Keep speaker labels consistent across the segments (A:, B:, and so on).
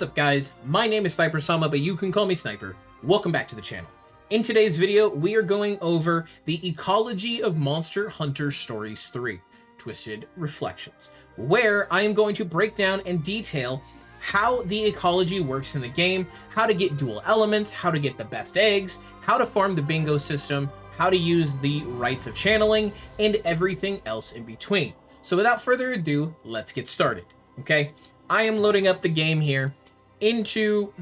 A: What's up guys, my name is SnyperSama, but you can call me Sniper. Welcome back to the channel. In today's video, we are going over the ecology of Monster Hunter Stories 3, Twisted Reflections, where I am going to break down and detail how the ecology works in the game, how to get dual elements, how to get the best eggs, how to farm the bingo system, how to use the rites of channeling, and everything else in between. So without further ado, let's get started, okay? I am loading up the game here into...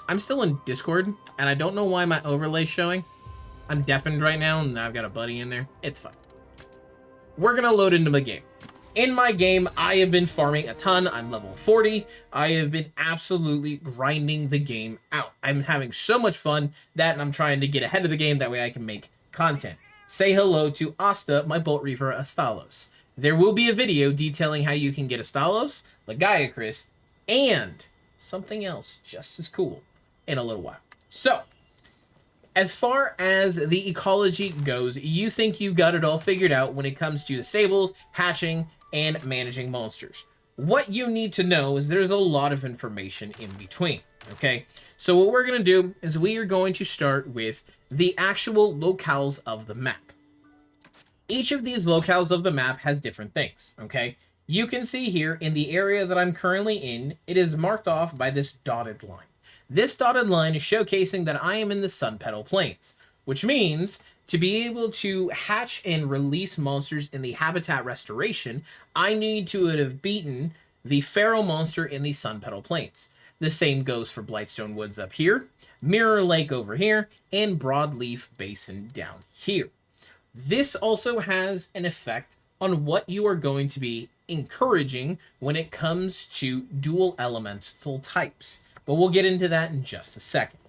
A: I'm still in Discord, and I don't know why my overlay's showing. I'm deafened right now, and I've got a buddy in there. It's fine. We're gonna load into the game. In my game, I have been farming a ton. I'm level 40. I have been absolutely grinding the game out. I'm having so much fun that I'm trying to get ahead of the game. That way I can make content. Say hello to Asta, my Bolt Reaver Astalos. There will be a video detailing how you can get Astalos, Lagiacris, and something else just as cool in a little while. So, as far as the ecology goes, you think you've got it all figured out when it comes to the stables, hatching, and managing monsters. What you need to know is there's a lot of information in between, okay? So what we're going to do is we are going to start with the actual locales of the map. Each of these locales of the map has different things, okay? You can see here in the area that I'm currently in, it is marked off by this dotted line. This dotted line is showcasing that I am in the Sun Petal Plains, which means to be able to hatch and release monsters in the Habitat Restoration, I need to have beaten the Feral monster in the Sun Petal Plains. The same goes for Blightstone Woods up here, Mirror Lake over here, and Broadleaf Basin down here. This also has an effect on what you are going to be encouraging when it comes to dual elemental types, but we'll get into that in just a second.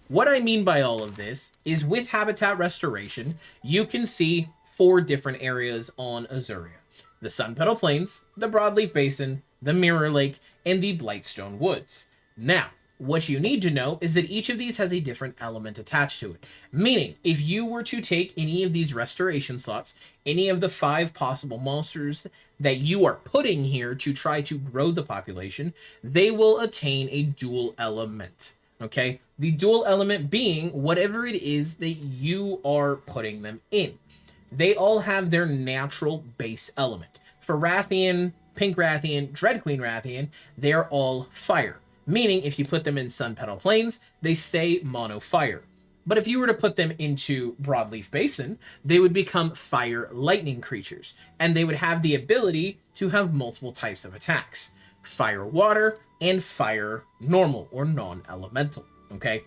A: What I mean by all of this is with Habitat Restoration, you can see 4 different areas on Azuria. The Sun Petal Plains, the Broadleaf Basin, the Mirror Lake, and the Blightstone Woods. Now, what you need to know is that each of these has a different element attached to it. Meaning, if you were to take any of these restoration slots, any of the 5 possible monsters that you are putting here to try to grow the population, they will attain a dual element. Okay? The dual element being whatever it is that you are putting them in. They all have their natural base element. For Rathian, Pink Rathian, Dread Queen Rathian, they're all fire. Meaning, if you put them in Sun Petal Plains, they stay mono fire. But if you were to put them into Broadleaf Basin, they would become fire lightning creatures. And they would have the ability to have multiple types of attacks. Fire water and fire normal or non-elemental. Okay?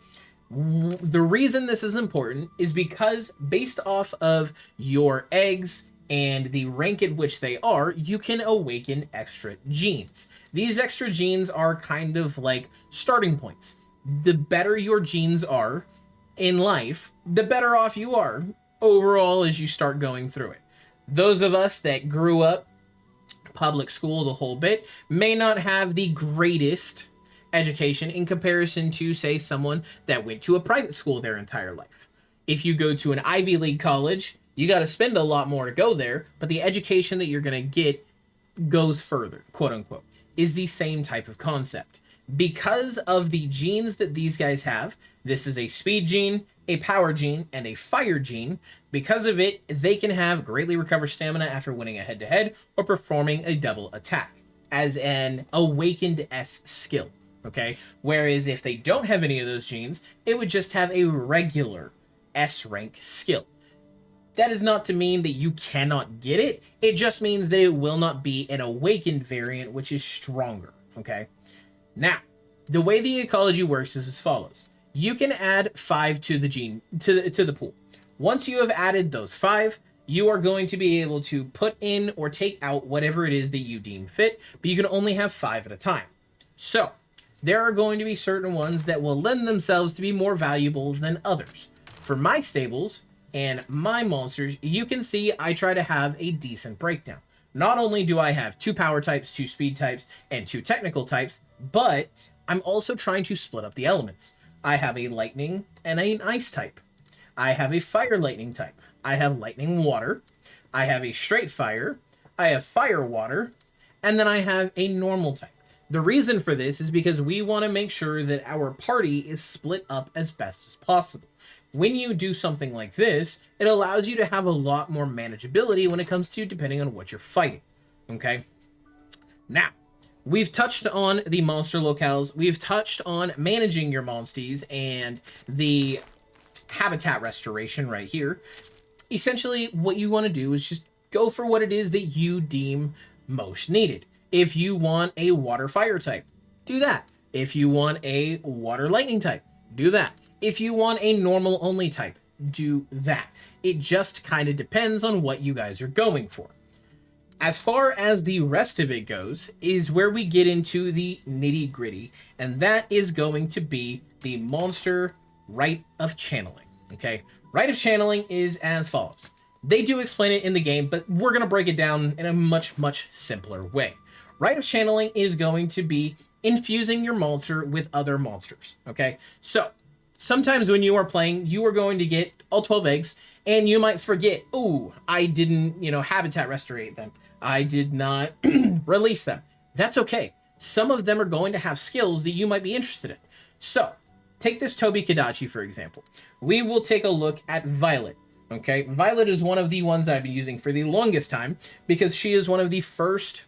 A: The reason this is important is because based off of your eggs and the rank at which they are, you can awaken extra genes. These extra genes are kind of like starting points. The better your genes are in life, the better off you are overall as you start going through it. Those of us that grew up public school the whole bit may not have the greatest education in comparison to, say, someone that went to a private school their entire life. If you go to an Ivy League college, you got to spend a lot more to go there, but the education that you're going to get goes further, quote unquote, is the same type of concept. Because of the genes that these guys have, this is a speed gene, a power gene, and a fire gene. Because of it, they can have greatly recover stamina after winning a head-to-head or performing a double attack as an awakened S skill, okay? Whereas if they don't have any of those genes, it would just have a regular S rank skill. That is not to mean that you cannot get it. It just means that it will not be an awakened variant, which is stronger, okay? Now, the way the ecology works is as follows. You can add 5 to the gene to the pool. Once you have added those 5, you are going to be able to put in or take out whatever it is that you deem fit, but you can only have 5 at a time. So, there are going to be certain ones that will lend themselves to be more valuable than others. For my stables and my monsters, you can see I try to have a decent breakdown. Not only do I have 2 power types, 2 speed types, and 2 technical types, but I'm also trying to split up the elements. I have a lightning and an ice type. I have a fire lightning type. I have lightning water. I have a straight fire. I have fire water. and then I have a normal type. The reason for this is because we want to make sure that our party is split up as best as possible. When you do something like this, it allows you to have a lot more manageability when it comes to depending on what you're fighting. Okay? Now, we've touched on the monster locales. We've touched on managing your monsties and the habitat restoration right here. Essentially, what you want to do is just go for what it is that you deem most needed. If you want a water fire type, do that. If you want a water lightning type, do that. If you want a normal only type, do that. It just kind of depends on what you guys are going for. As far as the rest of it goes, is where we get into the nitty gritty, and that is going to be the monster Rite of Channeling. Okay, Rite of Channeling is as follows. They do explain it in the game, but we're going to break it down in a much, much simpler way. Rite of Channeling is going to be infusing your monster with other monsters. Okay, so sometimes when you are playing, you are going to get all 12 eggs, and you might forget, oh, I didn't, habitat restorate them. I did not release them. That's okay. Some of them are going to have skills that you might be interested in. So, take this Toby Kadachi, for example. We will take a look at Violet. Okay, Violet is one of the ones I've been using for the longest time because she is one of the first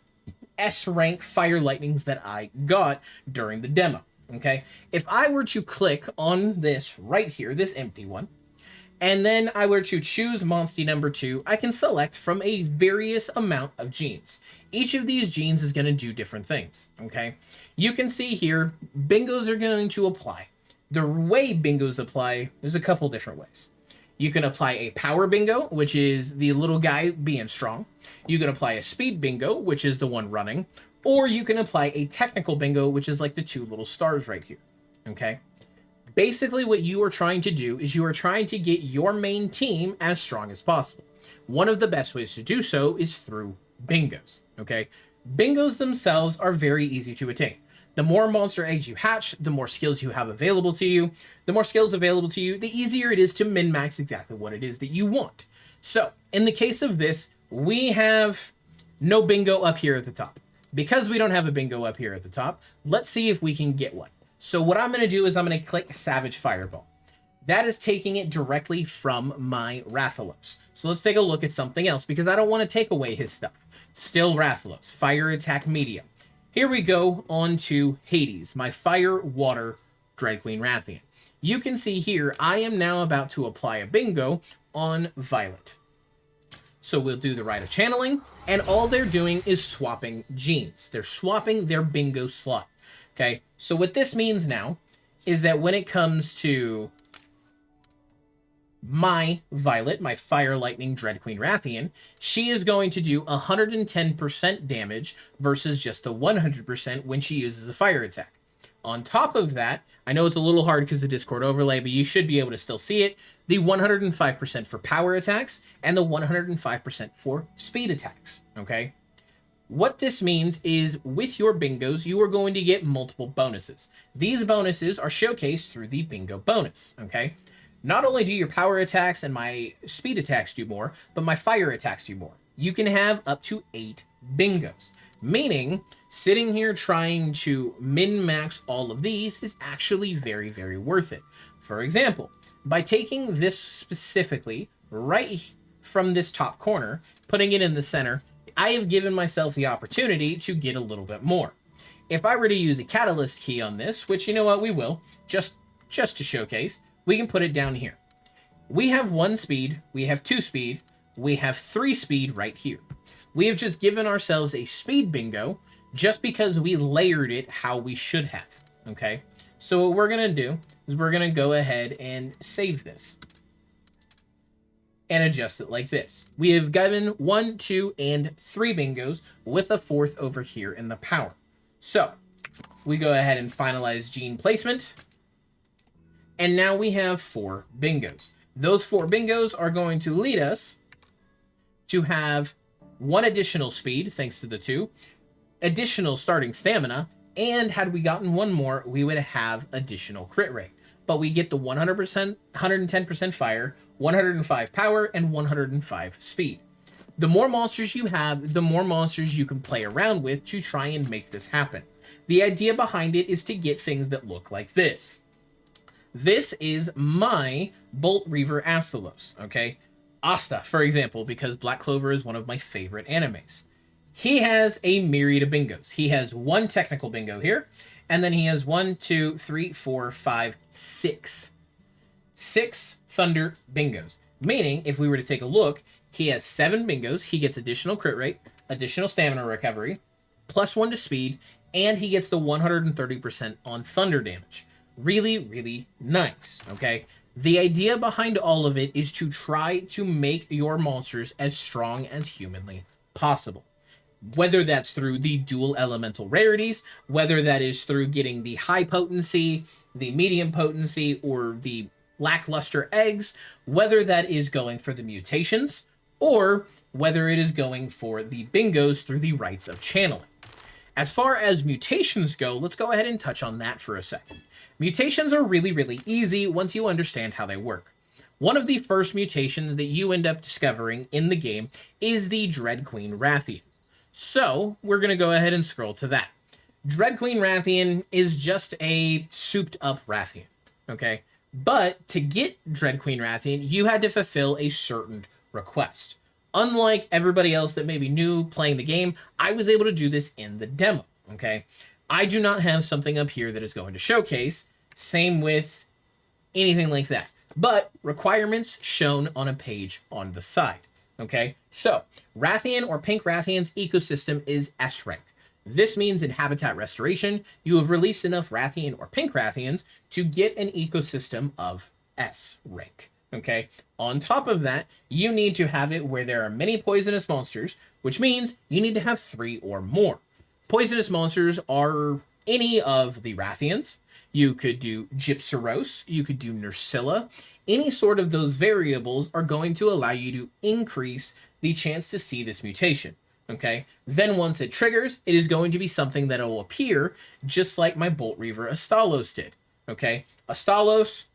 A: S-rank fire lightnings that I got during the demo. Okay, if I were to click on this right here, this empty one, and then I were to choose Monstie number 2, I can select from a various amount of genes. Each of these genes is going to do different things, okay? You can see here, bingos are going to apply. The way bingos apply, there's a couple different ways. You can apply a power bingo, which is the little guy being strong. You can apply a speed bingo, which is the one running. Or you can apply a technical bingo, which is like the 2 little stars right here, okay? Basically, what you are trying to do is you are trying to get your main team as strong as possible. One of the best ways to do so is through bingos, okay? Bingos themselves are very easy to attain. The more monster eggs you hatch, the more skills you have available to you. The more skills available to you, the easier it is to min-max exactly what it is that you want. So, in the case of this, we have no bingo up here at the top. Because we don't have a bingo up here at the top, let's see if we can get one. So what I'm going to do is I'm going to click Savage Fireball. That is taking it directly from my Rathalos. So let's take a look at something else because I don't want to take away his stuff. Still Rathalos, Fire Attack Medium. Here we go on to Hades, my Fire Water Dread Queen Rathian. You can see here I am now about to apply a bingo on Violet. So we'll do the Rite of Channeling, and all they're doing is swapping genes. They're swapping their bingo slot. Okay, so what this means now is that when it comes to my Violet, my Fire Lightning Dread Queen Rathian, she is going to do 110% damage versus just the 100% when she uses a fire attack. On top of that, I know it's a little hard because of the Discord overlay, but you should be able to still see it, the 105% for power attacks and the 105% for speed attacks, okay? What this means is with your bingos, you are going to get multiple bonuses. These bonuses are showcased through the bingo bonus, okay? Not only do your power attacks and my speed attacks do more, but my fire attacks do more. You can have up to 8 bingos, meaning sitting here trying to min-max all of these is actually very, very worth it. For example, by taking this specifically right from this top corner, putting it in the center, I have given myself the opportunity to get a little bit more. If I were to use a catalyst key on this, which you know what, we will, just to showcase, we can put it down here. We have 1 speed, we have 2 speed, we have 3 speed right here. We have just given ourselves a speed bingo just because we layered it how we should have, okay? So what we're going to do is we're going to go ahead and save this and adjust it like this. We have given 1, 2, and 3 bingos with a 4th over here in the power. So we go ahead and finalize gene placement. And now we have 4 bingos. Those 4 bingos are going to lead us to have 1 additional speed, thanks to the 2, additional starting stamina, and had we gotten 1 more, we would have additional crit rate. But we get the 100%, 110% fire, 105 power, and 105 speed. The more monsters you have, the more monsters you can play around with to try and make this happen. The idea behind it is to get things that look like this. This is my Bolt Reaver Astalos, okay? Asta, for example, because Black Clover is one of my favorite animes. He has a myriad of bingos. He has one technical bingo here, and then he has 1, 2, 3, 4, 5, 6. 6 thunder bingos. Meaning, if we were to take a look, he has 7 bingos. He gets additional crit rate, additional stamina recovery, +1 to speed, and he gets the 130% on thunder damage. Really, really nice, okay? The idea behind all of it is to try to make your monsters as strong as humanly possible. Whether that's through the dual elemental rarities, whether that is through getting the high potency, the medium potency, or the lackluster eggs, whether that is going for the mutations, or whether it is going for the bingos through the rites of channeling. As far as mutations go, let's go ahead and touch on that for a second. Mutations are really, really easy once you understand how they work. One of the first mutations that you end up discovering in the game is the Dread Queen Rathian. So, we're going to go ahead and scroll to that. Dread Queen Rathian is just a souped up Rathian, okay? But to get Dread Queen Rathian, you had to fulfill a certain request. Unlike everybody else that may be new playing the game, I was able to do this in the demo, okay? I do not have something up here that is going to showcase, same with anything like that. But requirements shown on a page on the side, okay? So, Rathian or Pink Rathian's ecosystem is S rank. This means in Habitat Restoration, you have released enough Rathian or Pink Rathians to get an ecosystem of S rank. Okay, on top of that, you need to have it where there are many poisonous monsters, which means you need to have 3 or more. Poisonous monsters are any of the Rathians. You could do Gypsyros, you could do Nursilla. Any sort of those variables are going to allow you to increase the chance to see this mutation. Okay, then once it triggers, it is going to be something that will appear just like my Bolt Reaver Astalos did. Okay, Astalos,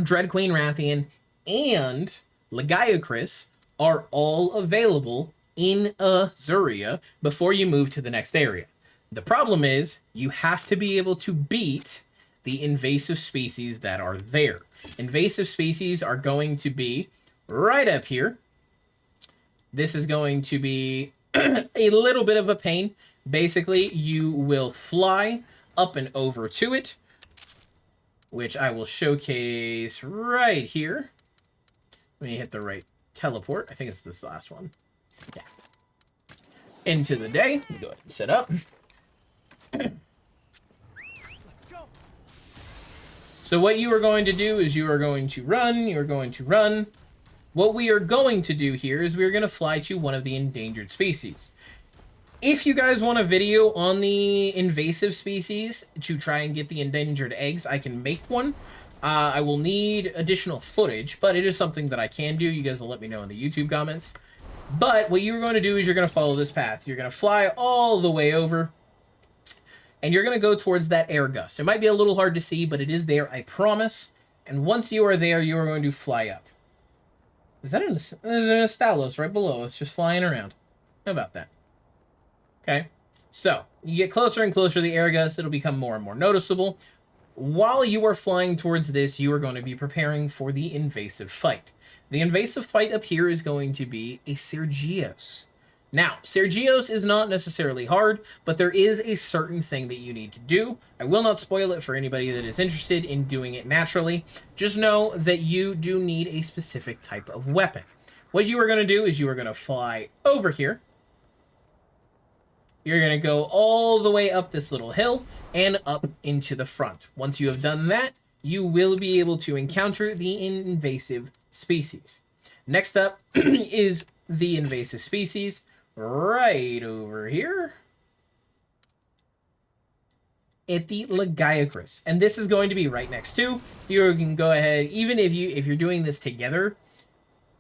A: Dread Queen Rathian, and Lagiacris are all available in Azuria before you move to the next area. The problem is you have to be able to beat the invasive species that are there. Invasive species are going to be right up here. This is going to be a little bit of a pain. Basically, you will fly up and over to it, which I will showcase right here. Let me hit the right teleport. I think it's this last one. Yeah. Into the day. Let me go ahead and set up. So what you are going to do is you are going to run. What we are going to do here is we're going to fly to one of the endangered species. If you guys want a video on the invasive species to try and get the endangered eggs, I can make one. I will need additional footage, but it is something that I can do. You guys will let me know in the YouTube comments. But what you're going to do is you're going to follow this path. You're going to fly all the way over, and you're going to go towards that air gust. It might be a little hard to see, but it is there, I promise. And once you are there, you are going to fly up. Is that an Astalos right below us, just flying around? How about that? Okay, so you get closer and closer to the air gust, it'll become more and more noticeable. While you are flying towards this, you are going to be preparing for the invasive fight. The invasive fight up here is going to be a Sergios. Now, Sergios is not necessarily hard, but there is a certain thing that you need to do. I will not spoil it for anybody that is interested in doing it naturally. Just know that you do need a specific type of weapon. What you are going to do is you are going to fly over here. You're going to go all the way up this little hill and up into the front. Once you have done that, you will be able to encounter the invasive species. Next up is the invasive species right over here at the Lagiacris. And this is going to be right next to. You can go ahead, even if you're doing this together,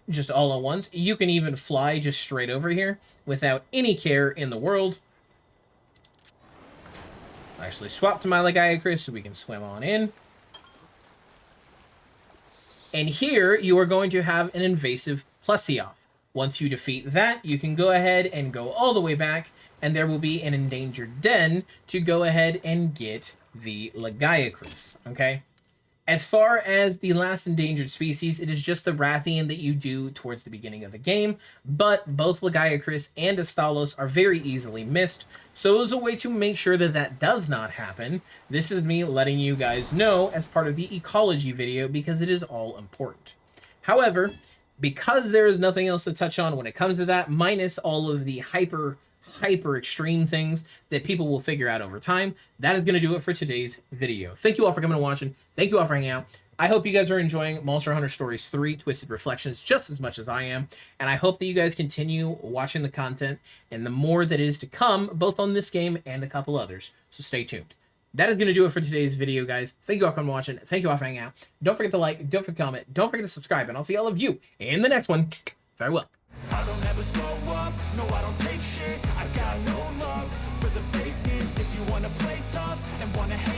A: just all at once, you can even fly just straight over here without any care in the world. I'll actually swap to my Lagiacris so we can swim on in. And here you are going to have an invasive Plesioth. Once you defeat that, you can go ahead and go all the way back, and there will be an endangered den to go ahead and get the Lagiacrus, okay? As far as the last endangered species, it is just the Rathian that you do towards the beginning of the game, but both Lagiacrus and Astalos are very easily missed, so as a way to make sure that that does not happen, this is me letting you guys know as part of the ecology video, because it is all important. However, because there is nothing else to touch on when it comes to that, minus all of the hyper extreme things that people will figure out over time, that is going to do it for today's video. Thank you all for coming and watching. Thank you all for hanging out. I hope you guys are enjoying Monster Hunter Stories 3 Twisted Reflections just as much as I am, and I hope that you guys continue watching the content and the more that is to come, both on this game and a couple others, so stay tuned. That is going to do it for today's video, guys. Thank you all for coming and watching. Thank you all for hanging out. Don't forget to like, don't forget to comment, don't forget to subscribe, and I'll see all of you in the next one. Farewell.
B: I don't ever slow up, no I don't take shit. I got no love for the fakeness. If you wanna play tough and wanna hate